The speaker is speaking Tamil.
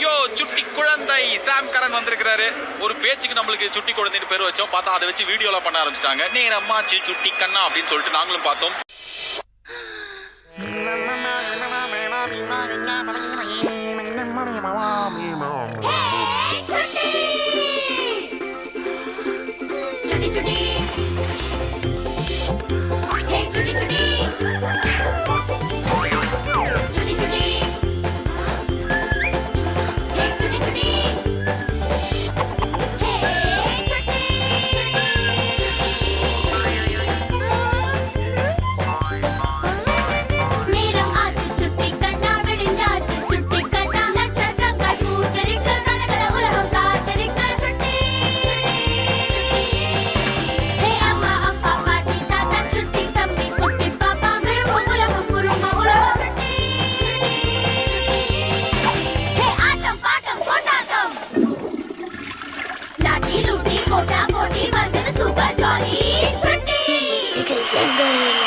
ஐயோ சுட்டி குழந்தை சாம் கரன் வந்திருக்கிறாரு. ஒரு பேச்சுக்கு நம்மளுக்கு சுட்டி குழந்தைன்னு பேர் வச்சோம். பார்த்தா அதை வச்சு வீடியோலாம் பண்ண ஆரம்பிச்சிட்டாங்க. நேரம்மாச்சு சுட்டி கண்ணா அப்படின்னு சொல்லிட்டு நாங்களும் பார்த்தோம். Little finger.